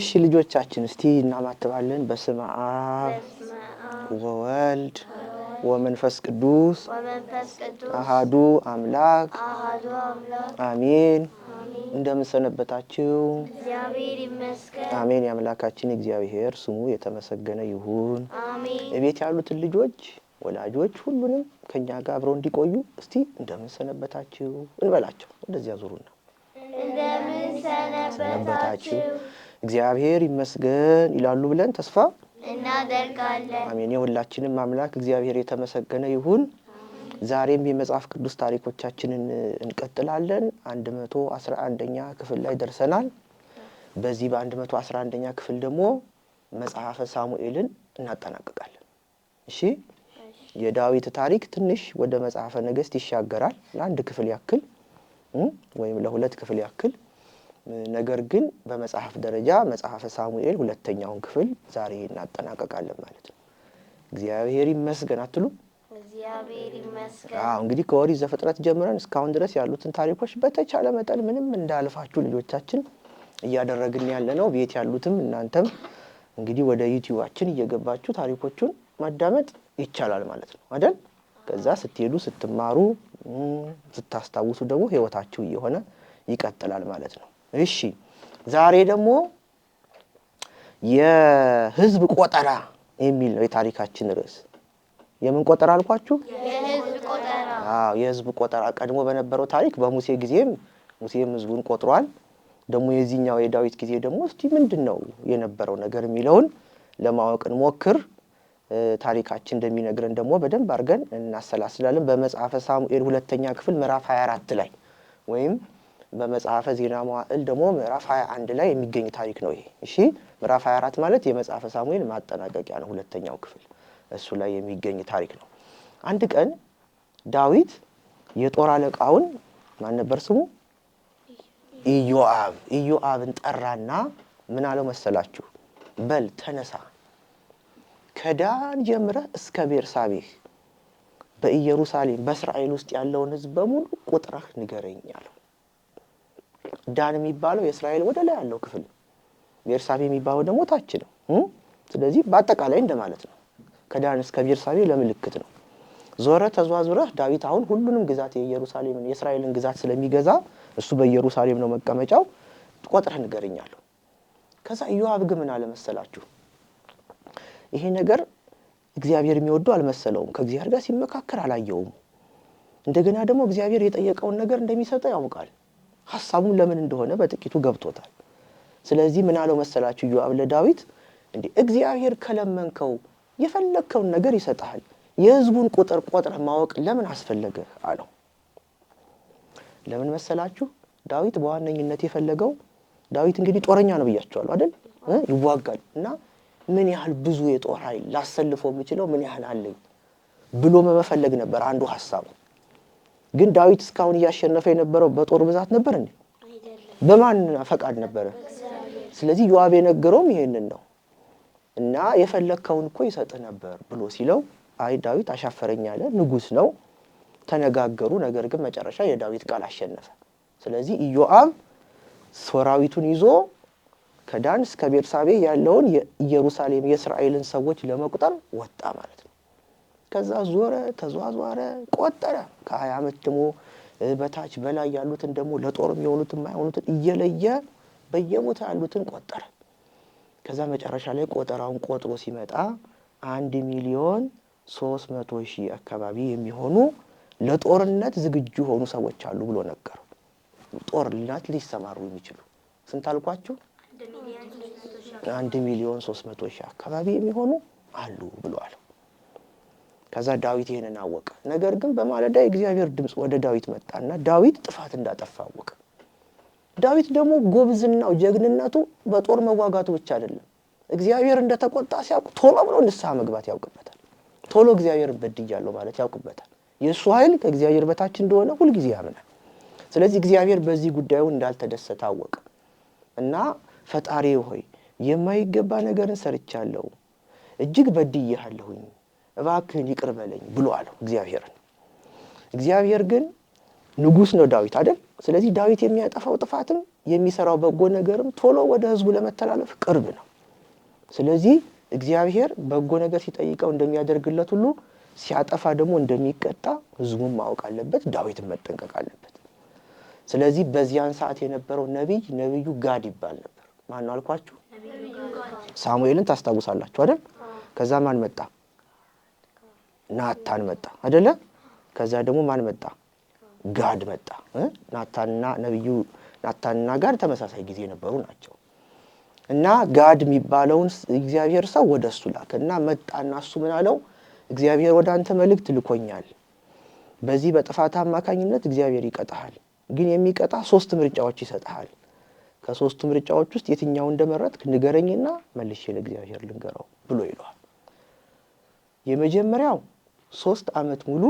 እሺ ልጆቻችን እስቲ እናማትባለን። በስመ አብ ወወልድ ወመንፈስ ቅዱስ አሃዱ አምላክ አሜን። እንደምን ሰነበታችሁ? እግዚአብሔር ይመስገን። አሜን። የአምላካችን እግዚአብሔር ስሙ የተመሰገነ ይሁን። አሜን። እቤት ያሉትን ልጆች ወላጆች ሁሉንም ከኛ ጋር አብረው እንዲቆዩ እስቲ እንደምን ሰነበታችሁ እንበላቸው። እንደዚያ ዙሩና እንደምን ሰነበታችሁ እግዚአብሔር ይመስገን ይላሉ ብለን ተስፋ እናደርጋለን። አሜን። የሁላችንም አምላክ እግዚአብሔር የተመሰገነ ይሁን። ዛሬም የመጽሐፍ ቅዱስ ታሪኮቻችንን እንቀጥላለን። 111ኛ ክፍል ላይ ደርሰናል። በዚህ በ111ኛ ክፍል ደግሞ መጽሐፈ ሳሙኤልን እናጠናቅቃለን። እሺ የዳዊት ታሪክ ትንሽ ወደ መጽሐፈ ነገሥት ይሻገራል ለአንድ ክፍል ያክል ወይም ለሁለት ክፍል ያክል። ነገር ግን በመጽሐፍ ደረጃ መጽሐፈ ሳሙኤል ሁለተኛውን ክፍል ዛሬ እናጠናቀቃለን ማለት ነው። እግዚአብሔር ይመስገን አትሉ? እግዚአብሔር ይመስገን። እንግዲህ ከኦሪት ዘፍጥረት ጀምረን እስካሁን ድረስ ያሉትን ታሪኮች በተቻለ መጠን ምንም እንዳልፋችሁ ልጆቻችን እያደረግን ያለ ነው። ቤት ያሉትም እናንተም እንግዲህ ወደ ዩቲዩባችን እየገባችሁ ታሪኮቹን ማዳመጥ ይቻላል ማለት ነው አይደል? ከዛ ስትሄዱ ስትማሩ ስታስታውሱ ደግሞ ህይወታችሁ እየሆነ ይቀጥላል ማለት ነው። እሺ ዛሬ ደግሞ የህዝብ ቆጠራ የሚል ነው የታሪካችን ርዕስ። የምን ቆጠራ አልኳችሁ? የህዝብ ቆጠራ። የህዝብ ቆጠራ ቀድሞ በነበረው ታሪክ በሙሴ ጊዜም ሙሴም ህዝቡን ቆጥሯል። ደግሞ የዚህኛው የዳዊት ጊዜ ደግሞ እስቲ ምንድነው የነበረው ነገር የሚለውን ለማወቅ እንሞክር። ታሪካችን እንደሚነግረን ደግሞ በደንብ አድርገን እናሰላስላለን። በመጽሐፈ ሳሙኤል ሁለተኛ ክፍል ምዕራፍ 24 ላይ ወይም በመጽሐፈ ዜና መዋዕል ደግሞ ምዕራፍ 21 ላይ የሚገኝ ታሪክ ነው ይሄ። እሺ ምዕራፍ 24 ማለት የመጽሐፈ ሳሙኤል ማጠናቀቂያ ነው፣ ሁለተኛው ክፍል እሱ ላይ የሚገኝ ታሪክ ነው። አንድ ቀን ዳዊት የጦር አለቃውን ማን ነበር ስሙ? ኢዮአብን ጠራና ምን አለው መሰላችሁ? በል ተነሳ፣ ከዳን ጀምረህ እስከ ቤርሳቤህ በኢየሩሳሌም በእስራኤል ውስጥ ያለውን ህዝብ በሙሉ ቁጥረህ ንገረኝ አለው። ዳን የሚባለው የእስራኤል ወደ ላይ ያለው ክፍል፣ ቤርሳቤ የሚባለው ደግሞ ታች ነው። ስለዚህ በአጠቃላይ እንደማለት ነው። ከዳን እስከ ቤርሳቤ ለምልክት ነው። ዞረ ተዟዙረህ ዳዊት አሁን ሁሉንም ግዛት የኢየሩሳሌምን የእስራኤልን ግዛት ስለሚገዛ እሱ በኢየሩሳሌም ነው መቀመጫው፣ ቁጥረህ ንገረኝ አለው። ከዛ ኢዮአብ ግን ምን አለ መሰላችሁ? ይሄ ነገር እግዚአብሔር የሚወደው አልመሰለውም። ከእግዚአብሔር ጋር ሲመካከር አላየውም። እንደገና ደግሞ እግዚአብሔር የጠየቀውን ነገር እንደሚሰጠው ያውቃል። ሐሳቡም ለምን እንደሆነ በጥቂቱ ገብቶታል። ስለዚህ ምን አለው መሰላችሁ ኢዮአብ ለዳዊት? እንዴ እግዚአብሔር ከለመንከው የፈለከውን ነገር ይሰጣል። የህዝቡን ቁጥር ቆጥረህ ማወቅ ለምን አስፈለገ አለው። ለምን መሰላችሁ? ዳዊት በዋነኝነት የፈለገው ዳዊት እንግዲህ ጦረኛ ነው ብያችኋለሁ አይደል? ይዋጋል እና ምን ያህል ብዙ የጦር ኃይል ላሰልፈው የምችለው ምን ያህል አለኝ ብሎ መፈለግ ነበር አንዱ ሐሳቡ። ግን ዳዊት እስካሁን እያሸነፈ የነበረው በጦር ብዛት ነበር እንዴ? በማን ፈቃድ ነበር? ስለዚህ ኢዮአብ የነገረውም ይሄንን ነው። እና የፈለከውን እኮ ይሰጥ ነበር ብሎ ሲለው አይ ዳዊት አሻፈረኝ አለ። ንጉስ ነው። ተነጋገሩ። ነገር ግን መጨረሻ የዳዊት ቃል አሸነፈ። ስለዚህ ኢዮአብ ሰራዊቱን ይዞ ከዳን እስከ ቤርሳቤ ያለውን የኢየሩሳሌም የእስራኤልን ሰዎች ለመቁጠር ወጣ ማለት ነው። ከዛ ዞረ ተዟዟረ ቆጠረ። ከ20 ዓመት ደግሞ በታች በላይ ያሉትን ደግሞ ለጦር የሚሆኑትን ማይሆኑትን እየለየ በየቦታ ያሉትን ቆጠረ። ከዛ መጨረሻ ላይ ቆጠራውን ቆጥሮ ሲመጣ 1,300,000 አካባቢ የሚሆኑ ለጦርነት ዝግጁ ሆኑ ሰዎች አሉ ብሎ ነገረው። ጦርነት ሊሰማሩ የሚችሉ ስንት አልኳችሁ? 1,300,000 አካባቢ የሚሆኑ አሉ ብሎ አለው። ከዛ ዳዊት ይሄንን አወቀ። ነገር ግን በማለዳ የእግዚአብሔር ድምጽ ወደ ዳዊት መጣና ዳዊት ጥፋት እንዳጠፋ አወቀ። ዳዊት ደግሞ ጎብዝናው ጀግንነቱ በጦር መዋጋቱ ብቻ አይደለም። እግዚአብሔር እንደተቆጣ ሲያውቅ ቶሎ ብሎ ንስሐ መግባት ያውቅበታል። ቶሎ እግዚአብሔርን በድያለሁ ማለት ያውቅበታል። የሱ ኃይል ከእግዚአብሔር በታች እንደሆነ ሁሉ ጊዜ ያምናል። ስለዚህ እግዚአብሔር በዚህ ጉዳዩ እንዳልተደሰተ አወቀ እና ፈጣሪ ሆይ የማይገባ ነገርን ሰርቻለሁ፣ እጅግ በድዬሃለሁኝ፣ እባክህን ይቅር በለኝ ብሎ አለው እግዚአብሔርን። እግዚአብሔር ግን ንጉስ ነው ዳዊት አይደል? ስለዚህ ዳዊት የሚያጠፋው ጥፋትም የሚሰራው በጎ ነገርም ቶሎ ወደ ህዝቡ ለመተላለፍ ቅርብ ነው። ስለዚህ እግዚአብሔር በጎ ነገር ሲጠይቀው እንደሚያደርግለት ሁሉ ሲያጠፋ ደግሞ እንደሚቀጣ ህዝቡን ማወቅ አለበት፣ ዳዊትን መጠንቀቅ አለበት። ስለዚህ በዚያን ሰዓት የነበረው ነብዩ ጋድ ይባል ነበር። ማን ነው አልኳችሁ? ሳሙኤልን ታስታውሳላችሁ አይደል? ከዛ ማን መጣ? ናታን መጣ አይደለ? ከዛ ደግሞ ማን መጣ? ጋድ መጣ። ናታንና ነብዩ ናታንና ጋድ ተመሳሳይ ጊዜ የነበሩ ናቸው። እና ጋድ የሚባለውን እግዚአብሔር ሰው ወደሱ ላከና መጣና እሱ ምን አለው? እግዚአብሔር ወደ አንተ መልእክት ልኮኛል። በዚህ በጥፋት አማካኝነት እግዚአብሔር ይቀጣሃል። ግን የሚቀጣ 3 ምርጫዎች ይሰጣል። ከ3ቱ ምርጫዎች ውስጥ የትኛው እንደመረጥክ ንገረኝና መልሼ ለእግዚአብሔር ልንገረው ብሎ ይሏል። የመጀመሪያው 3 ዓመት ሙሉ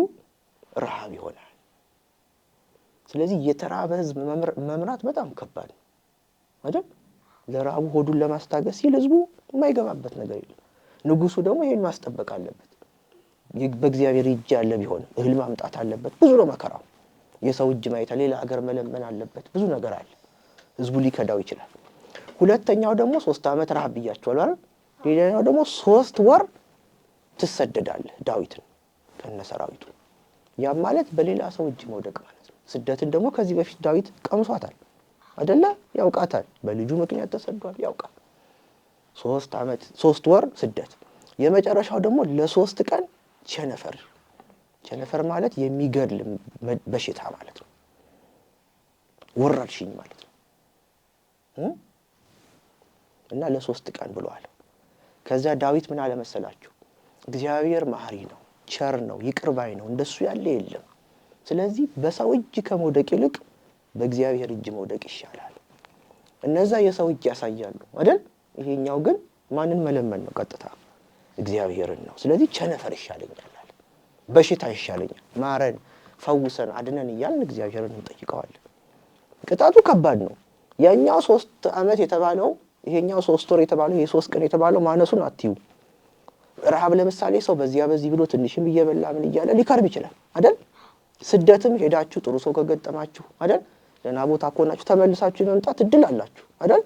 ረሃብ ይሆናል። ስለዚህ የተራበ ህዝብ መምራት በጣም ከባድ ነው አይደል? ለራቡ ሆዱን ለማስታገስ ሲል ህዝቡ የማይገባበት ነገር የለም። ንጉሱ ደግሞ ይሄን ማስጠበቅ አለበት። በእግዚአብሔር እጅ ያለ ቢሆን እህል ማምጣት አለበት። ብዙ ነው መከራው። የሰው እጅ ማየት፣ ሌላ ሀገር መለመን አለበት። ብዙ ነገር አለ። ህዝቡ ሊከዳው ይችላል። ሁለተኛው ደግሞ 3 ዓመት ረሃብ ብያቸዋለሁ አይደል? ሌላኛው ደግሞ 3 ወር ትሰደዳለህ ዳዊትን ከነሰራዊቱ። ያም ማለት በሌላ ሰው እጅ መውደቅ ማለት ነው። ስደትን ደግሞ ከዚህ በፊት ዳዊት ቀምሷታል አይደለ? ያውቃታል። በልጁ ምክንያት ተሰዷል፣ ያውቃል። 3 ዓመት 3 ወር ስደት። የመጨረሻው ደግሞ ለ3 ቀን ቸነፈር። ቸነፈር ማለት የሚገድል በሽታ ማለት ነው። ወረርሽኝ ማለት ነው። እና ለ3 ቀን ብለዋል። ከዛ ዳዊት ምን አለ መሰላችሁ? እግዚአብሔር መሐሪ ነው፣ ቸር ነው፣ ይቅር ባይ ነው፣ እንደሱ ያለ የለም። ስለዚህ በሰው እጅ ከመውደቅ ይልቅ በእግዚአብሔር እጅ መውደቅ ይሻላል። እነዛ የሰው እጅ ያሳያሉ አይደል? ይሄኛው ግን ማንን መለመን ነው? ቀጥታ እግዚአብሔርን ነው። ስለዚህ ቸነፈር ይሻለኛል አለ፣ በሽታ ይሻለኛል፣ ማረን፣ ፈውሰን፣ አድነን እያልን እግዚአብሔርን እንጠይቀዋለን። ቅጣቱ ከባድ ነው። ያኛው 3 ዓመት የተባለው ይሄኛው 3 ወር የተባለው ይሄ 3 ቀን የተባለው ማነሱን አትዩ። ረሃብ ለምሳሌ ሰው በዚህ ብሎ ትንሽም እየበላ ምን እያለ ሊከርብ ይችላል አይደል? ስደትም ሄዳችሁ ጥሩ ሰው ከገጠማችሁ አይደል? ለና ቦታ ኮናችሁ ተመልሳችሁ መምጣት እድል አላችሁ አይደል?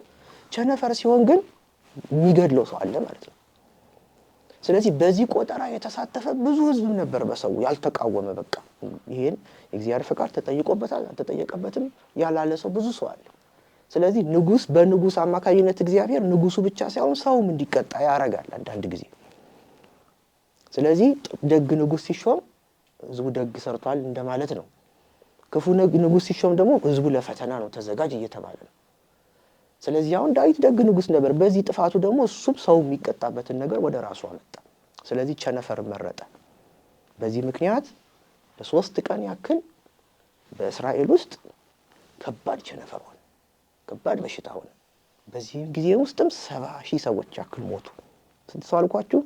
ቸነፈር ሲሆን ግን የሚገድለው ሰው አለ ማለት ነው። ስለዚህ በዚህ ቆጠራ የተሳተፈ ብዙ ህዝብ ነበር በሰው ያልተቃወመ። በቃ ይሄን የእግዚአብሔር ፈቃድ ተጠይቆበታል አልተጠየቀበትም ያላለ ሰው ብዙ ሰው አለ። ስለዚህ በንጉስ አማካኝነት እግዚአብሔር ንጉሱ ብቻ ሳይሆን ሰውም እንዲቀጣ ያረጋል አንዳንድ ጊዜ። ስለዚህ ደግ ንጉስ ሲሾም ህዝቡ ደግ ሰርቷል እንደማለት ነው። ክፉ ንጉስ ሲሾም ደግሞ ህዝቡ ለፈተና ነው ተዘጋጅ እየተባለ ነው። ስለዚህ አሁን ዳዊት ደግ ንጉስ ነበር። በዚህ ጥፋቱ ደግሞ እሱም ሰው የሚቀጣበትን ነገር ወደ ራሱ አመጣ። ስለዚህ ቸነፈር መረጠ። በዚህ ምክንያት ለ3 ቀን ያክል በእስራኤል ውስጥ ከባድ ቸነፈር ሆነ፣ ከባድ በሽታ ሆነ። በዚህ ጊዜ ውስጥም 70,000 ሰዎች ያክል ሞቱ። ስንት ሰው አልኳችሁ?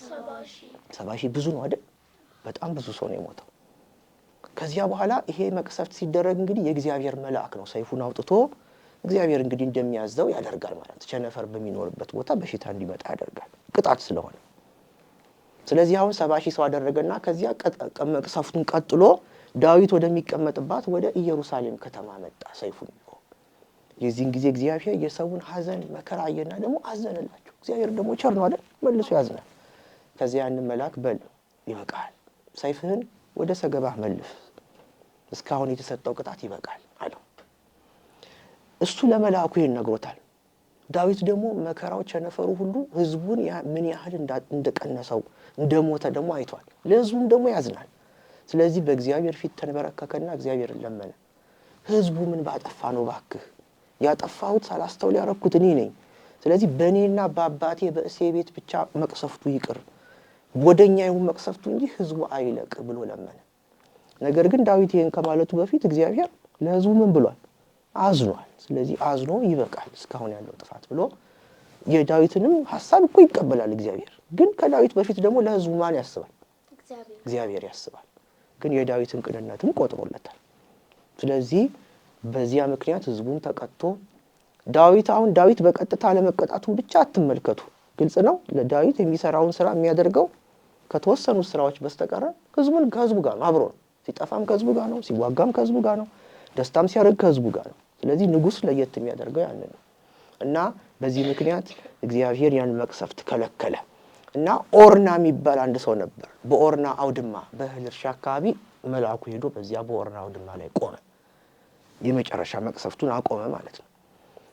70,000 ብዙ ነው አይደል? በጣም ብዙ ሰው ነው የሞተው። ከዚያ በኋላ ይሄ መቅሰፍት ሲደረግ እንግዲህ የእግዚአብሔር መልአክ ነው ሰይፉን አውጥቶ እግዚአብሔር እንግዲህ እንደሚያዘው ያደርጋል ማለት ነው። ቸነፈር በሚኖርበት ቦታ በሽታ እንዲመጣ ያደርጋል፣ ቅጣት ስለሆነ። ስለዚህ አሁን 70,000 ሰው አደረገና ከዚያ መቅሰፍቱን ቀጥሎ ዳዊት ወደሚቀመጥባት ወደ ኢየሩሳሌም ከተማ መጣ ሰይፉን ይዞ። የዚህን ጊዜ እግዚአብሔር የሰውን ሐዘን መከራ አየና ደግሞ አዘነላቸው። እግዚአብሔር ደግሞ ቸር ነው አይደል? መልሶ ያዝናል። ከዚያ ያንን መልአክ በል ይበቃል፣ ሰይፍህን ወደ ሰገባህ መልስ፣ እስካሁን የተሰጠው ቅጣት ይበቃል አለው። እሱ ለመልአኩ ይሄን ነግሮታል። ዳዊት ደግሞ መከራው ቸነፈሩ ሁሉ ህዝቡን ምን ያህል እንደቀነሰው እንደሞተ ደግሞ አይቷል። ለህዝቡም ደግሞ ያዝናል። ስለዚህ በእግዚአብሔር ፊት ተንበረከከና እግዚአብሔርን ለመነ። ህዝቡ ምን ባጠፋ ነው ባክህ? ያጠፋሁት ሳላስተውል ያረኩት እኔ ነኝ። ስለዚህ በእኔና በአባቴ በእሴይ ቤት ብቻ መቅሰፍቱ ይቅር፣ ወደኛ ይሁን መቅሰፍቱ እንጂ ህዝቡ አይለቅ ብሎ ለመነ። ነገር ግን ዳዊት ይሄን ከማለቱ በፊት እግዚአብሔር ለህዝቡ ምን ብሏል? አዝኗል። ስለዚህ አዝኖ ይበቃል እስካሁን ያለው ጥፋት ብሎ የዳዊትንም ሐሳብ እኮ ይቀበላል እግዚአብሔር። ግን ከዳዊት በፊት ደግሞ ለህዝቡ ማን ያስባል? እግዚአብሔር ያስባል። ግን የዳዊትን ቅንነትም ቆጥሮለታል። ስለዚህ በዚያ ምክንያት ህዝቡም ተቀጥቶ ዳዊት በቀጥታ ለመቀጣቱን ብቻ አትመልከቱ። ግልጽ ነው። ለዳዊት የሚሰራውን ስራ የሚያደርገው ከተወሰኑ ስራዎች በስተቀር ከህዝቡ ጋር ነው፣ አብሮ ነው። ሲጠፋም ከህዝቡ ጋር ነው፣ ሲዋጋም ከህዝቡ ጋር ነው፣ ደስታም ሲያደርግ ከህዝቡ ጋር ነው። ስለዚህ ንጉስ ለየት የሚያደርገው ያንን ነው እና በዚህ ምክንያት እግዚአብሔር ያን መቅሰፍት ከለከለ እና ኦርና የሚባል አንድ ሰው ነበር በኦርና አውድማ በእህል እርሻ አካባቢ መልአኩ ሄዶ በዚያ በኦርና አውድማ ላይ ቆመ የመጨረሻ መቅሰፍቱን አቆመ ማለት ነው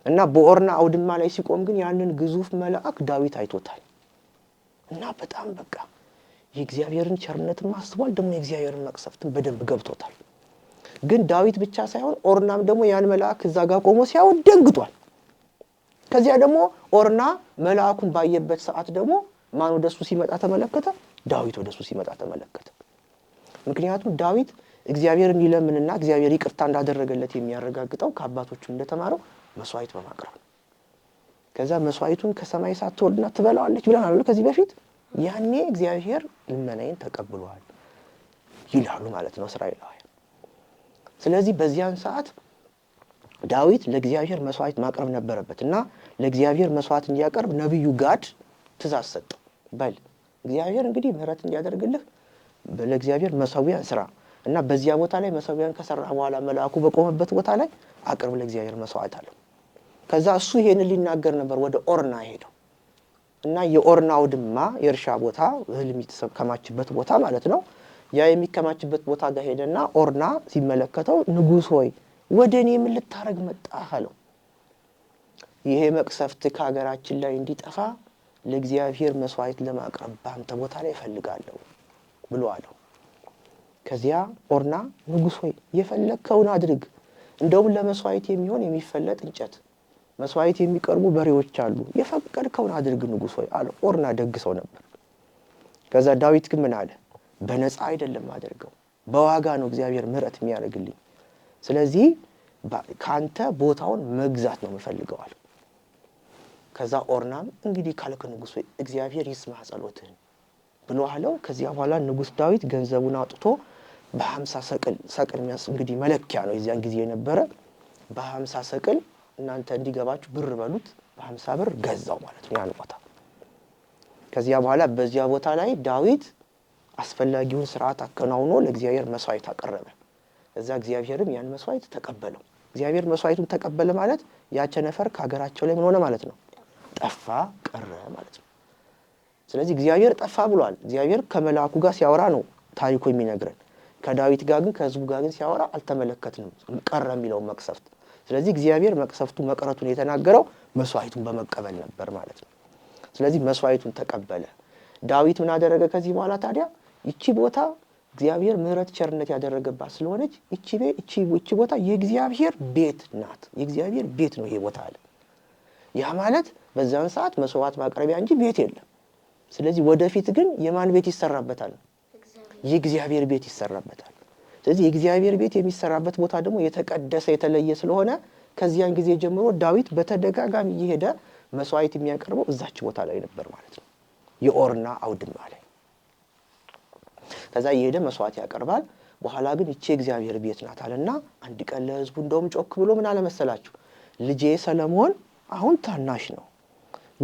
እና በኦርና አውድማ ላይ ሲቆም ግን ያንን ግዙፍ መልአክ ዳዊት አይቶታል እና በጣም በቃ የእግዚአብሔርን ቸርነትን ማስተዋል ደግሞ የእግዚአብሔርን መቅሰፍትን በደንብ ገብቶታል ግን ዳዊት ብቻ ሳይሆን ኦርናም ደግሞ ያን መልአክ እዛ ጋር ቆሞ ሲያው ደንግጧል ከዚያ ደግሞ ኦርና መልአኩን ባየበት ሰዓት ደግሞ ማን ወደሱ ሲመጣ ተመለከተ ዳዊት ወደሱ ሲመጣ ተመለከተ ምክንያቱም ዳዊት እግዚአብሔርን ይለምንና እግዚአብሔር ይቅርታ እንዳደረገለት የሚያረጋግጠው ከአባቶቹ እንደተማረው መስዋዕት በማቅረብ ከዛ መስዋዕቱን ከሰማይ ሳትወርድና ትበላዋለች ብለናል ከዚህ በፊት ያኔ እግዚአብሔር ልመናዬን ተቀብሏል ይላሉ ማለት ነው እስራኤላውያን ስለዚህ በዚያን ሰዓት ዳዊት ለእግዚአብሔር መስዋዕት ማቅረብ ነበረበትና ለእግዚአብሔር መስዋዕት እንዲያቀርብ ነብዩ ጋድ ትእዛዝ ሰጠ በል እግዚአብሔር እንግዲህ ምህረት እንዲያደርግልህ ለእግዚአብሔር መሰዊያን ስራ እና በዚያ ቦታ ላይ መሰዊያን ከሰራ በኋላ መልአኩ በቆመበት ቦታ ላይ አቅርብ ለእግዚአብሔር መስዋዕት አለው ከዛ እሱ ይሄን ሊናገር ነበር ወደ ኦርና ሄደው እና የኦርና አውድማ የእርሻ ቦታ እህል የሚከማችበት ቦታ ማለት ነው ያ የሚከማችበት ቦታ ጋር ሄደና ኦርና ሲመለከተው ንጉስ ሆይ ወደኔ ምን ልታረግ መጣህ አለው ይሄ መቅሰፍት ከሀገራችን ላይ እንዲጠፋ ለእግዚአብሔር መስዋዕት ለማቅረብ ባንተ ቦታ ላይ ፈልጋለሁ ብሎ አለው ከዚያ ኦርና ንጉስ ሆይ የፈለከውን አድርግ እንደውም ለመስዋዕት የሚሆን የሚፈለጥ እንጨት መስዋዕት የሚቀርቡ በሬዎች አሉ የፈቀድከውን አድርግ ንጉስ ሆይ አለው ኦርና ደግ ሰው ነበር ከዛ ዳዊት ግን ምን አለ በነፃ አይደለም አድርገው በዋጋ ነው እግዚአብሔር ምህረት የሚያደርግልኝ ስለዚህ ካንተ ቦታውን መግዛት ነው የምፈልገው አለ ከዛ ኦርናም እንግዲህ ካልከ ንጉስ ሆይ እግዚአብሔር ይስማ ጸሎትህን ብሎ አለው ከዚያ በኋላ ንጉስ ዳዊት ገንዘቡን አውጥቶ በ50 ሰቅል እንግዲህ መለኪያ ነው የዚያን ጊዜ የነበረ በ50 ሰቅል እናንተ እንዲገባችሁ ብር በሉት በ50 ብር ገዛው ማለት ነው ያን ቦታ ከዚያ በኋላ በዚያ ቦታ ላይ ዳዊት አስፈላጊውን ስርዓት አከናውኖ ለእግዚአብሔር መስዋዕት አቀረበ እዛ እግዚአብሔርም ያን መስዋዕት ተቀበለው እግዚአብሔር መስዋዕቱን ተቀበለ ማለት ያቸነፈር ከሀገራቸው ላይ ምን ሆነ ማለት ነው ጠፋ ቀረ ማለት ነው ስለዚህ እግዚአብሔር ጠፋ ብሏል እግዚአብሔር ከመላእኩ ጋር ሲያወራ ነው ታሪኩ የሚነግረን ከዳዊት ጋር ግን ከህዝቡ ጋር ግን ሲያወራ አልተመለከትንም ቀረ የሚለው መቅሰፍት ስለዚህ እግዚአብሔር መቅሰፍቱ መቅረቱን የተናገረው መስዋዕቱን በመቀበል ነበር ማለት ነው ስለዚህ መስዋዕቱን ተቀበለ ዳዊት ምን አደረገ ከዚህ በኋላ ታዲያ እቺ ቦታ እግዚአብሔር ምህረት ቸርነት ያደረገባት ስለሆነች እቺ ቦታ የእግዚአብሔር ቤት ናት የእግዚአብሔር ቤት ነው ይሄ ቦታ አለ ያ ማለት በዛን ሰዓት መስዋዕት ማቅረቢያ እንጂ ቤት የለም ስለዚህ ወደፊት ግን የማን ቤት ይሰራበታል የእግዚአብሔር ቤት ይሰራበታል ስለዚህ የእግዚአብሔር ቤት የሚሰራበት ቦታ ደግሞ የተቀደሰ የተለየ ስለሆነ ከዚያን ጊዜ ጀምሮ ዳዊት በተደጋጋሚ እየሄደ መስዋዕት የሚያቀርበው እዛች ቦታ ላይ ነበር ማለት ነው የኦርና አውድማ ላይ ከዛ እየሄደ መስዋዕት ያቀርባል በኋላ ግን እቺ እግዚአብሔር ቤት ናት አለና አንድ ቀን ለህዝቡ እንደውም ጮክ ብሎ ምን አለ መሰላችሁ ልጄ ሰለሞን አሁን ታናሽ ነው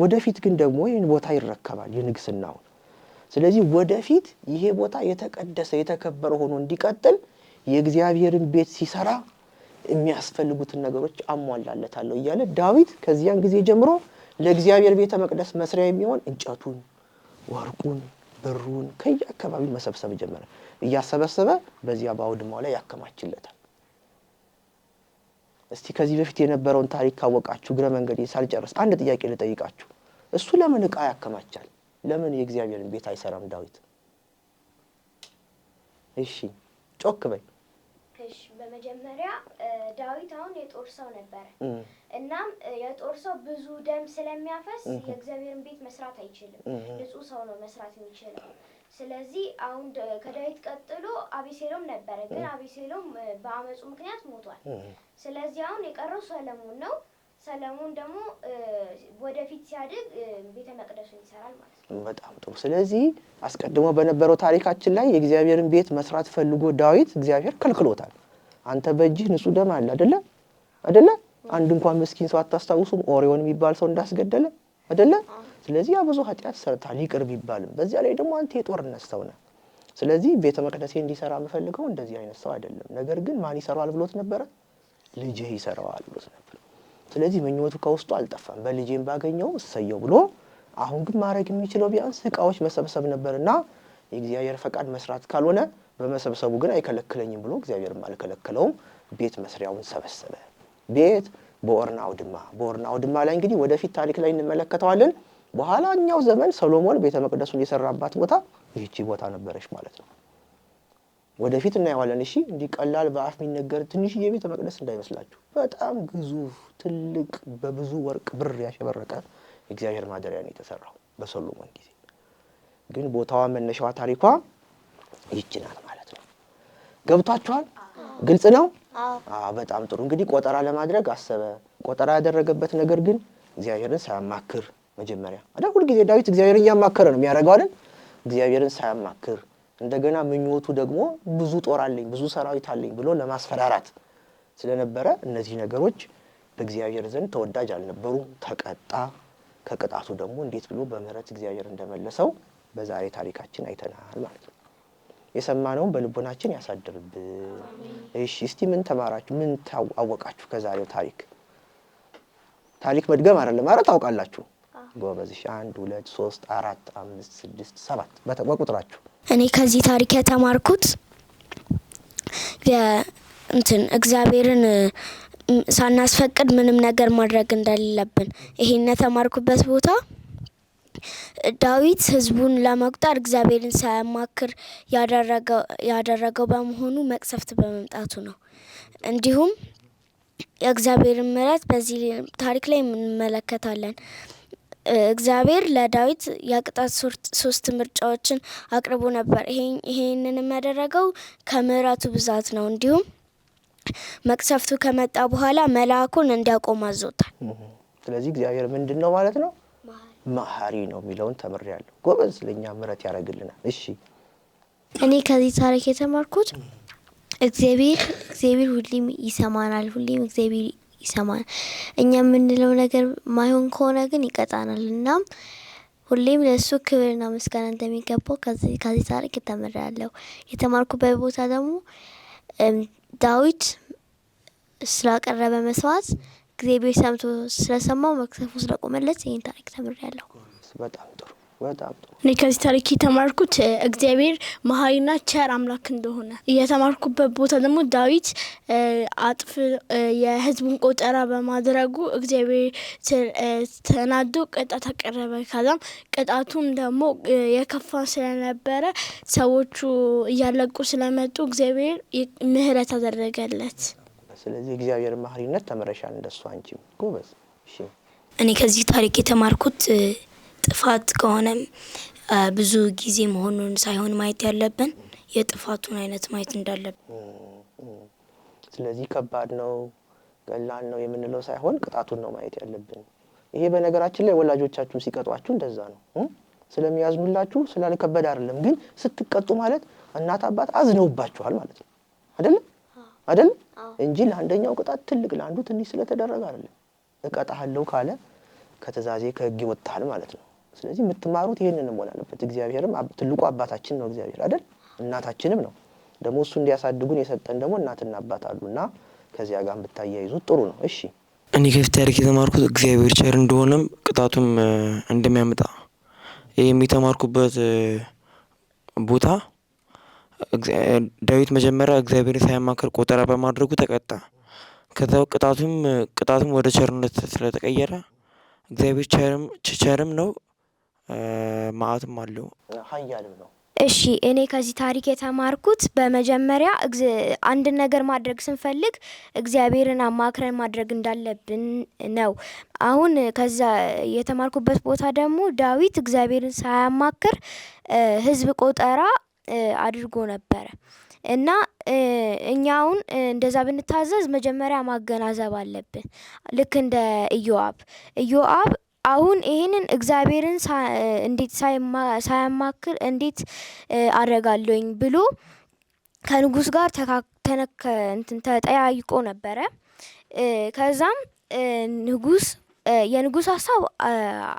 ወደፊት ግን ደግሞ ይሄን ቦታ ይረከባል የንግስናው ስለዚህ ወደፊት ይሄ ቦታ የተቀደሰ የተከበረ ሆኖ እንዲቀጥል የእግዚአብሔርን ቤት ሲሰራ የሚያስፈልጉትን ነገሮች አሟላለታለሁ እያለ ዳዊት ከዚያን ጊዜ ጀምሮ ለእግዚአብሔር ቤተ መቅደስ መስሪያ የሚሆን እንጨቱን ወርቁን ብሩን ከየአካባቢው መሰብሰብ ጀመረ እያሰበሰበ በዚያ ባውድማው ላይ ያከማችለታል እስቲ ከዚህ በፊት የነበረውን ታሪክ ካወቃችሁ ግረ መንገድ ሳልጨርስ አንድ ጥያቄ ልጠይቃችሁ እሱ ለምን ዕቃ ያከማቻል ለምን የእግዚአብሔርን ቤት አይሰራም ዳዊት እሺ ጮክ በይ እሺ በመጀመሪያ ዳዊት አሁን የጦር ሰው ነበር እናም የጦር ሰው ብዙ ደም ስለሚያፈስ የእግዚአብሔርን ቤት መስራት አይችልም ንጹህ ሰው ነው መስራት የሚችለው ስለዚህ አሁን ከዳዊት ቀጥሎ አቤሴሎም ነበር ግን አቤሴሎም በአመጹ ምክንያት ሞቷል ስለዚህ አሁን የቀረው ሰለሞን ነው ሰለሞን ደግሞ ወደፊት ሲያድግ ቤተ መቅደሱን ይሰራል ማለት ነው በጣም ጥሩ ስለዚህ አስቀድሞ በነበረው ታሪካችን ላይ የእግዚአብሔርን ቤት መስራት ፈልጎ ዳዊት እግዚአብሔር ከልክሎታል አንተ በእጅህ ንጹህ ደም አለ አይደለ አንድ እንኳን መስኪን ሰው አታስታውሱም ኦሪዮን የሚባል ሰው እንዳስገደለ አይደለ ስለዚህ ያ ብዙ ኃጢያት ሰርታል ይቅር ቢባልም በዚያ ላይ ደግሞ አንተ የጦርነት ሰው ነህ ስለዚህ ቤተ መቅደሴ እንዲሰራ የምፈልገው እንደዚህ አይነት ሰው አይደለም ነገር ግን ማን ይሰራዋል ብሎት ነበር ልጅህ ይሰራዋል ብሎት ነበር። ስለዚህ ምኞቱ ከውስጡ አልጠፋም። በልጄም ባገኘው እሰየው ብሎ አሁን ግን ማድረግ የሚችለው ቢያንስ ዕቃዎች መሰብሰብ ነበርና የእግዚአብሔር ፈቃድ መስራት ካልሆነ በመሰብሰቡ ግን አይከለክለኝም ብሎ እግዚአብሔርም አልከለከለውም። ቤት መስሪያውን ሰበሰበ። ቤት በኦርና አውድማ ላይ እንግዲህ ወደፊት ታሪክ ላይ እንመለከተዋለን። በኋላኛው ዘመን ሰሎሞን ቤተ መቅደሱን የሰራባት ቦታ ይህቺ ቦታ ነበረች ማለት ነው። ወደፊት እናየዋለን። እሺ እንዲህ ቀላል በአፍ የሚነገር ትንሽዬ ቤተ መቅደስ እንዳይመስላችሁ። በጣም ግዙፍ ትልቅ በብዙ ወርቅ ብር ያሸበረቀ እግዚአብሔር ማደሪያ ነው የተሰራው በሰሎሞን ጊዜ። ግን ቦታዋ መነሻዋ ታሪኳ ይህች ናት ማለት ነው። ገብቷችኋል? ግልጽ ነው? በጣም ጥሩ። እንግዲህ ቆጠራ ለማድረግ አሰበ። ቆጠራ ያደረገበት ነገር ግን እግዚአብሔርን ሳያማክር መጀመሪያ አይደል? ሁሉ ጊዜ ዳዊት እግዚአብሔርን እያማከረ ነው የሚያደርገው አይደል? እግዚአብሔርን ሳያማክር እንደገና ምኞቱ ደግሞ ብዙ ጦር አለኝ ብዙ ሰራዊት አለኝ ብሎ ለማስፈራራት ስለነበረ እነዚህ ነገሮች በእግዚአብሔር ዘንድ ተወዳጅ አልነበሩም። ተቀጣ። ከቅጣቱ ደግሞ እንዴት ብሎ በምህረት እግዚአብሔር እንደመለሰው በዛሬ ታሪካችን አይተናል ማለት ነው። የሰማነውን በልቦናችን ያሳድርብን። እሺ እስቲ ምን ተማራችሁ? ምን አወቃችሁ ከዛሬው ታሪክ? ታሪክ መድገም አይደለም ማለት ታውቃላችሁ። ጎበዝ። 1 2 3 4 5 6 7 በቁጥራችሁ። እኔ ከዚህ ታሪክ የተማርኩት እግዚአብሔርን ሳናስፈቅድ ምንም ነገር ማድረግ እንደሌለብን ይሄን የተማርኩበት ቦታ ዳዊት ሕዝቡን ለመቁጠር እግዚአብሔርን ሳያማክር ያደረገው በመሆኑ መቅሰፍት በመምጣቱ ነው። እንዲሁም የእግዚአብሔርን ምሕረት በዚህ ታሪክ ላይ እንመለከታለን። እግዚአብሔር ለዳዊት የቅጣት 3 ምርጫዎችን አቅርቦ ነበር። ይሄንንም ያደረገው ከምሕረቱ ብዛት ነው። እንዲሁም መቅሰፍቱ ከመጣ በኋላ መልአኩን እንዲያቆም አዞታል። ስለዚህ እግዚአብሔር ምንድነው ማለት ነው? መሐሪ ነው የሚለውን ተምሬያለሁ። ጎበዝ። ለኛ ምሕረት ያደርግልናል። እሺ እኔ ከዚህ ታሪክ የተማርኩት እግዚአብሔር ሁሌም ይሰማናል። ሁሌም እግዚአብሔር ይሰማናል። እኛ የምንለው ነገር ማይሆን ከሆነ ግን ይቀጣናል እና ሁሌም ለሱ ክብርና ምስጋና እንደሚገባው ከዚህ ታሪክ ተምሬያለሁ። የተማርኩበት ቦታ ደግሞ ዳዊት ስላቀረበ መስዋዕት እግዚአብሔር ሰምቶ ስለሰማው መቅሰፉ ስለቆመለት ይሄን ታሪክ ተምሬያለሁ። በጣም ጥሩ በጣም ጥሩ። እኔ ከዚህ ታሪክ የተማርኩት እግዚአብሔር መሐሪና ቸር አምላክ እንደሆነ። የተማርኩበት ቦታ ደግሞ ዳዊት የሕዝቡን ቆጠራ በማድረጉ እግዚአብሔር ተናዶ ቅጣት አቀረበ። ከዛም ቅጣቱም ደግሞ የከፋ ስለነበረ ሰዎቹ እያለቁ ስለመጡ እግዚአብሔር ምሕረት አደረገለት። ስለዚህ እግዚአብሔር መሐሪነት ተመረሻል እንደሱ አንቺም ጎበዝ። እሺ እኔ ከዚህ ታሪክ የተማርኩት ጥፋት ከሆነም ብዙ ጊዜ መሆኑን ሳይሆን ማየት ያለብን የጥፋቱን አይነት ማየት እንዳለብን። ስለዚህ ከባድ ነው ቀላል ነው የምንለው ሳይሆን ቅጣቱን ነው ማየት ያለብን። ይሄ በነገራችን ላይ ወላጆቻችሁ ሲቀጧችሁ እንደዛ ነው። ስለሚያዝኑላችሁ ስላልከበደ አይደለም። ግን ስትቀጡ ማለት እናት አባት አዝነውባችኋል ማለት ነው አይደል? እንጂ ለአንደኛው ቅጣት ትልቅ ለአንዱ ትንሽ ስለተደረገ አይደለም። እቀጣለሁ ካለ ከተዛዜ ከሕግ ይወጣል ማለት ነው። ስለዚህ የምትማሩት ይሄንን መሆን አለበት። እግዚአብሔርም ትልቁ አባታችን ነው እግዚአብሔር አይደል? እናታችንም ነው። ደግሞ እሱ እንዲያሳድጉን የሰጠን ደግሞ እናትና አባት አሉና ከዚያ ጋር ብታያይዙት ጥሩ ነው። እሺ እኔ ከዚህ ታሪክ የተማርኩት እግዚአብሔር ቸር እንደሆነም ቅጣቱም እንደሚያመጣ ይሄም የተማርኩበት ቦታ ዳዊት መጀመሪያ እግዚአብሔርን ሳያማክር ቆጠራ በማድረጉ ተቀጣ። ከዛው ቅጣቱም ወደ ቸርነት ስለተቀየረ እግዚአብሔር ቸርም ነው መዓትም አለው ኃያልም ነው። እሺ እኔ ከዚህ ታሪክ የተማርኩት በመጀመሪያ አንድ ነገር ማድረግ ስንፈልግ እግዚአብሔርን አማክረን ማድረግ እንዳለብን ነው። አሁን ከዛ የተማርኩበት ቦታ ደግሞ ዳዊት እግዚአብሔርን ሳያማክር ሕዝብ ቆጠራ አድርጎ ነበረ እና እኛ አሁን እንደዛ ብንታዘዝ መጀመሪያ ማገናዘብ አለብን። ልክ እንደ ኢዮአብ አሁን ይሄንን እግዚአብሔርን እንዴት ሳያማክር እንዴት አደርጋለሁኝ ብሎ ከንጉስ ጋር ተጠያይቆ ነበረ። ከዛም የንጉስ ሀሳብ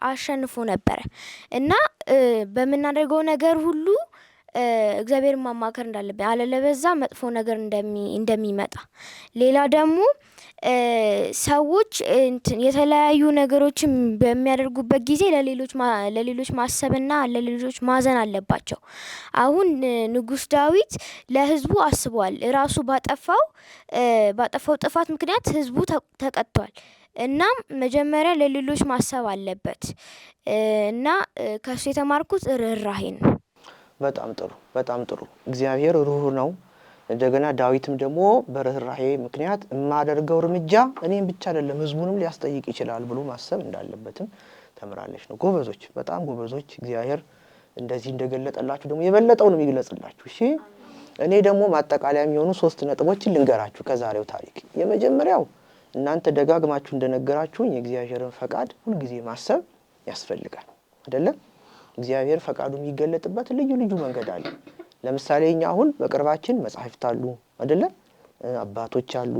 አሸንፎ ነበረ እና በምናደርገው ነገር ሁሉ እግዚአብሔርን ማማከር እንዳለብን አለበለዛ መጥፎ ነገር እንደሚመጣ። ሌላ ደግሞ ሰዎች የተለያዩ ነገሮችን በሚያደርጉበት ጊዜ ለሌሎች ማሰብና ለሌሎች ማዘን አለባቸው። አሁን ንጉስ ዳዊት ለህዝቡ አስቧል። ራሱ ባጠፋው ጥፋት ምክንያት ህዝቡ ተቀጥቷል። እናም መጀመሪያ ለሌሎች ማሰብ አለበት እና ከሱ የተማርኩት ርህራሄ ነው። በጣም ጥሩ በጣም ጥሩ። እግዚአብሔር ሩህሩህ ነው። እንደገና ዳዊትም ደግሞ በርህራሄ ምክንያት የማደርገው እርምጃ እኔም ብቻ አይደለም ህዝቡንም ሊያስጠይቅ ይችላል ብሎ ማሰብ እንዳለበትም ተምራለች ነው። ጎበዞች፣ በጣም ጎበዞች። እግዚአብሔር እንደዚህ እንደገለጠላችሁ ደግሞ የበለጠው ነው የሚገለጽላችሁ። እሺ እኔ ደግሞ ማጠቃለያ የሚሆኑ 3 ነጥቦችን ልንገራችሁ ከዛሬው ታሪክ። የመጀመሪያው እናንተ ደጋግማችሁ እንደነገራችሁኝ የእግዚአብሔርን ፈቃድ ሁሉ ጊዜ ማሰብ ያስፈልጋል አይደለ? እግዚአብሔር ፈቃዱ የሚገለጥበት ልዩ ልዩ መንገድ አለ። ለምሳሌ እኛ አሁን በቅርባችን መጻሕፍት አሉ አይደለ? አባቶች አሉ።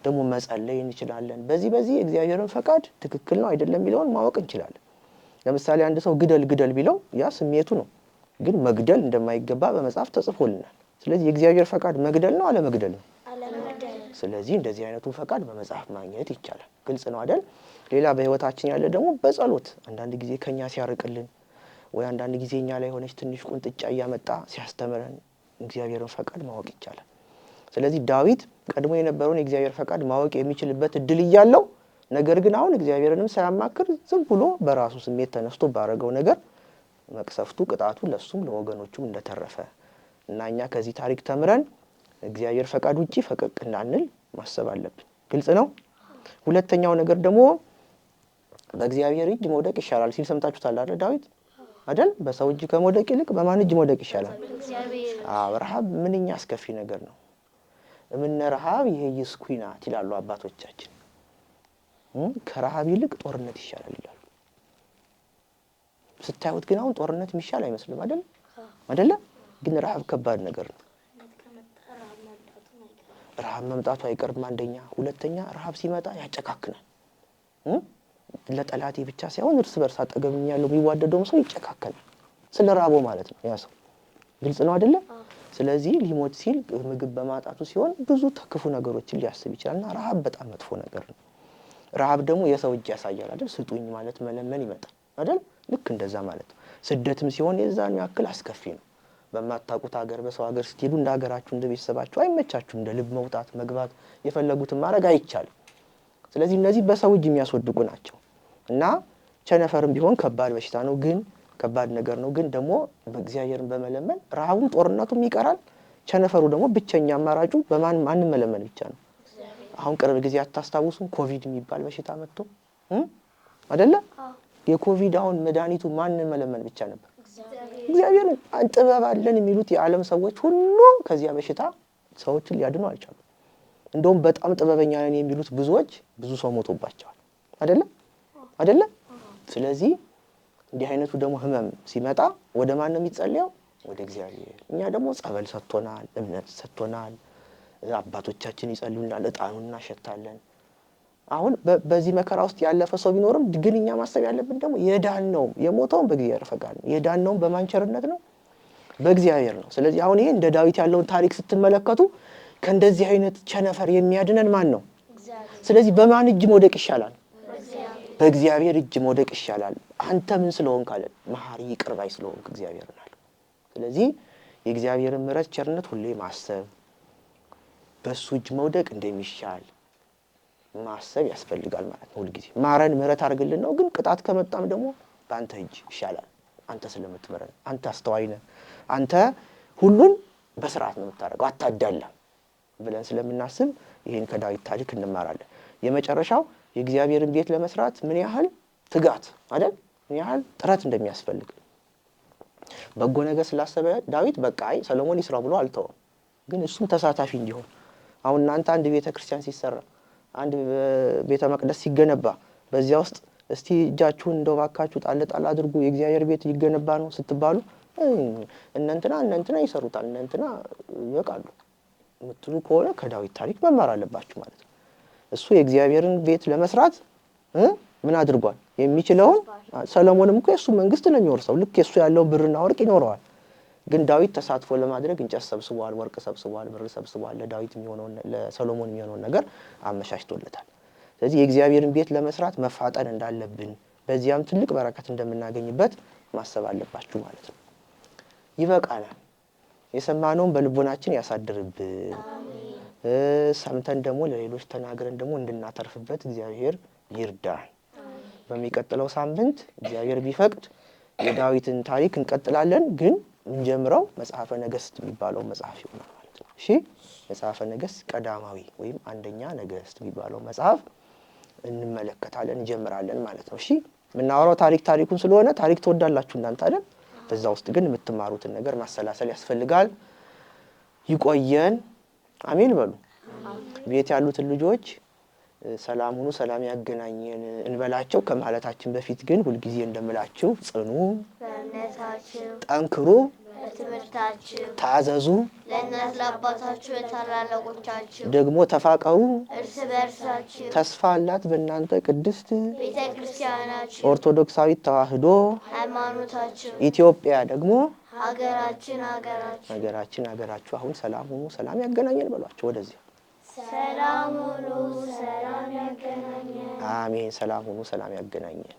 ደግሞ መጸለይ እንችላለን። በዚህ እግዚአብሔርን ፈቃድ ትክክል ነው አይደለም የሚለውን ማወቅ እንችላለን። ለምሳሌ አንድ ሰው ግደል ቢለው ያ ስሜቱ ነው፣ ግን መግደል እንደማይገባ በመጽሐፍ ተጽፎልናል። ስለዚህ የእግዚአብሔር ፈቃድ መግደል ነው አለመግደል ነው? ስለዚህ እንደዚህ አይነቱን ፈቃድ በመጽሐፍ ማግኘት ይቻላል። ግልጽ ነው አይደል? ሌላ በህይወታችን ያለ ደግሞ በጸሎት አንዳንድ ጊዜ ከኛ ሲያርቅልን ወይ አንዳንድ ጊዜ እኛ ላይ ሆነች ትንሽ ቁንጥጫ እያመጣ ሲያስተምረን እግዚአብሔርን ፈቃድ ማወቅ ይቻላል። ስለዚህ ዳዊት ቀድሞ የነበረውን የእግዚአብሔር ፈቃድ ማወቅ የሚችልበት እድል እያለው ነገር ግን አሁን እግዚአብሔርንም ሳያማክር ዝም ብሎ በራሱ ስሜት ተነስቶ ባረገው ነገር መቅሰፍቱ ቅጣቱ ለሱም ለወገኖቹም እንደተረፈ እና እኛ ከዚህ ታሪክ ተምረን እግዚአብሔር ፈቃድ ውጪ ፈቀቅ እንዳንል ማሰብ አለብን። ግልጽ ነው። ሁለተኛው ነገር ደግሞ በእግዚአብሔር እጅ መውደቅ ይሻላል ሲል ሰምታችሁታል አይደል? ዳዊት አይደል? በሰው እጅ ከመውደቅ ይልቅ በማን እጅ መውደቅ ይሻላል? ረሃብ ምንኛ አስከፊ ነገር ነው። እምነ ረሃብ ይሄ ይስኩናት ይላሉ አባቶቻችን። ከረሃብ ይልቅ ጦርነት ይሻላል ይላሉ። ስታዩት ግን አሁን ጦርነት የሚሻል አይመስልም አይደል? ግን ረሃብ ከባድ ነገር ነው። ረሃብ መምጣቱ አይቀርም አንደኛ። ሁለተኛ ረሃብ ሲመጣ ያጨካክናል። ለጠላቴ ብቻ ሳይሆን እርስ በርስ አጠገብኝ ያለው የሚዋደደውም ሰው ይጨካከናል። ስለ ረሃቡ ማለት ነው ያ ሰው። ግልጽ ነው አይደለ? ስለዚህ ሊሞት ሲል ምግብ በማጣቱ ሲሆን ብዙ ተክፉ ነገሮችን ሊያስብ ይችላልና ረሃብ በጣም መጥፎ ነገር ነው። ረሃብ ደግሞ የሰው እጅ ያሳያል አይደል? ስጡኝ ማለት መለመን ይመጣል አይደል? ልክ እንደዛ ማለት ነው። ስደትም ሲሆን የዛን ያክል አስከፊ ነው። በማታውቁት ሀገር በሰው ሀገር ስትሄዱ እንደ ሀገራችሁ እንደ ቤተሰባችሁ አይመቻችሁም። እንደ ልብ መውጣት መግባት የፈለጉትን ማድረግ አይቻልም። ስለዚህ እነዚህ በሰው እጅ የሚያስወድቁ ናቸው እና ቸነፈርም ቢሆን ከባድ በሽታ ነው፣ ግን ከባድ ነገር ነው። ግን ደግሞ በእግዚአብሔርን በመለመን ረሃቡም ጦርነቱም ይቀራል። ቸነፈሩ ደግሞ ብቸኛ አማራጩ ማንን መለመን ብቻ ነው። አሁን ቅርብ ጊዜ አታስታውሱም? ኮቪድ የሚባል በሽታ መጥቶ አይደለ? የኮቪድ አሁን መድኃኒቱ ማንን መለመን ብቻ ነበር? እግዚአብሔርን። ጥበብ አለን የሚሉት የዓለም ሰዎች ሁሉ ከዚያ በሽታ ሰዎችን ሊያድኑ አልቻሉም። እንደውም በጣም ጥበበኛ ነን የሚሉት ብዙ ሰው ሞቶባቸዋል አይደለ? ስለዚህ እንዲህ አይነቱ ደግሞ ህመም ሲመጣ ወደ ማን ነው የሚጸልየው? ወደ እግዚአብሔር። እኛ ደግሞ ጸበል ሰጥቶናል፣ እምነት ሰጥቶናል፣ አባቶቻችን ይጸልዩናል፣ ዕጣኑን እናሸታለን። አሁን በዚህ መከራ ውስጥ ያለፈ ሰው ቢኖርም ግን እኛ ማሰብ ያለብን ደግሞ የዳነው የሞተውን በእግዚአብሔር ፈቃድ ነው። የዳነውን በማን ቸርነት ነው? በእግዚአብሔር ነው። ስለዚህ አሁን ይሄ እንደ ዳዊት ያለውን ታሪክ ስትመለከቱ ከእንደዚህ አይነት ቸነፈር የሚያድነን ማን ነው? ስለዚህ በማን እጅ መውደቅ ይሻላል? በእግዚአብሔር እጅ መውደቅ ይሻላል። አንተ ምን ስለሆንክ አለ? መሐሪ ይቅር ባይ ስለሆንክ እግዚአብሔር ነው። ስለዚህ የእግዚአብሔርን ምሕረት ቸርነት ሁሌ ማሰብ፣ በሱ እጅ መውደቅ እንደሚሻል ማሰብ ያስፈልጋል ማለት ነው። ሁልጊዜ ማረን ምሕረት አድርግልን ነው። ግን ቅጣት ከመጣም ደግሞ በአንተ እጅ ይሻላል። አንተ ስለምትምረን፣ አንተ አስተዋይ ነህ፣ አንተ ሁሉን በስርዓት ነው የምታደርገው፣ አታዳላም ብለን ስለምናስብ ይሄን ከዳዊት ታሪክ እንማራለን። የመጨረሻው የእግዚአብሔርን ቤት ለመስራት ምን ያህል ትጋት አይደል? ምን ያህል ጥረት እንደሚያስፈልግ በጎ ነገር ስላሰበ ዳዊት በቃ ሰሎሞን ይስራው ብሎ አልተወም። ግን እሱም ተሳታፊ እንዲሆን አሁን እናንተ አንድ ቤተክርስቲያን ሲሰራ አንድ ቤተ መቅደስ ሲገነባ በዚያ ውስጥ እስቲ እጃችሁን እንደው ባካችሁ ጣል አድርጉ የእግዚአብሔር ቤት ሊገነባ ነው ስትባሉ እነንትና ይሰሩታል እነንትና ይበቃሉ ምትሉ ከሆነ ከዳዊት ታሪክ መማር አለባችሁ ማለት ነው። እሱ የእግዚአብሔርን ቤት ለመስራት ምን አድርጓል? የሚችለውን። ሰሎሞንም እኮ የሱ መንግስት ነው የሚወርሰው። ልክ የሱ ያለው ብርና ወርቅ ይኖረዋል። ግን ዳዊት ተሳትፎ ለማድረግ እንጨት ሰብስቧል፣ ወርቅ ሰብስቧል፣ ብር ሰብስቧል። ለዳዊት የሚሆነው ለሰሎሞን የሚሆነው ነገር አመቻችቶለታል። ስለዚህ የእግዚአብሔርን ቤት ለመስራት መፋጠን እንዳለብን በዚያም ትልቅ በረከት እንደምናገኝበት ማሰብ አለባችሁ ማለት ነው። ይበቃናል። የሰማነውን በልቦናችን ያሳድርብን። ሰምተን ደግሞ ለሌሎች ተናግረን ደግሞ እንድናተርፍበት እግዚአብሔር ይርዳን። በሚቀጥለው ሳምንት እግዚአብሔር ቢፈቅድ የዳዊትን ታሪክ እንቀጥላለን። ግን እንጀምረው መጽሐፈ ነገሥት የሚባለው መጽሐፍ ይሆናል ማለት ነው። እሺ መጽሐፈ ነገሥት ቀዳማዊ ወይም አንደኛ ነገሥት የሚባለው መጽሐፍ እንመለከታለን፣ እንጀምራለን ማለት ነው። እሺ የምናወራው ታሪኩን ስለሆነ ታሪክ ትወዳላችሁ እናንተ አይደል? በዛ ውስጥ ግን የምትማሩትን ነገር ማሰላሰል ያስፈልጋል። ይቆየን። አሜን በሉ። ቤት ያሉትን ልጆች ሰላም ሁኑ፣ ሰላም ያገናኘን እንበላቸው። ከማለታችን በፊት ግን ሁልጊዜ እንደምላችሁ ጽኑ፣ በእምነታችሁ ጠንክሩ፣ በትምህርታችሁ ታዘዙ፣ ለእናት ለአባታችሁ ለታላላቆቻችሁ ደግሞ ተፋቀሩ። እርስ በርሳችሁ ተስፋ አላት በእናንተ ቅድስት ቤተ ክርስቲያናችሁ ኦርቶዶክሳዊት ተዋሕዶ ሃይማኖታችሁ ኢትዮጵያ ደግሞ ሀገራችን ሀገራችሁ። አሁን ሰላም ሁኑ፣ ሰላም ያገናኘን በሏቸው። ወደዚህ ሰላም ሁኑ፣ ሰላም ያገናኘን። አሜን። ሰላም ሁኑ፣ ሰላም ያገናኘን።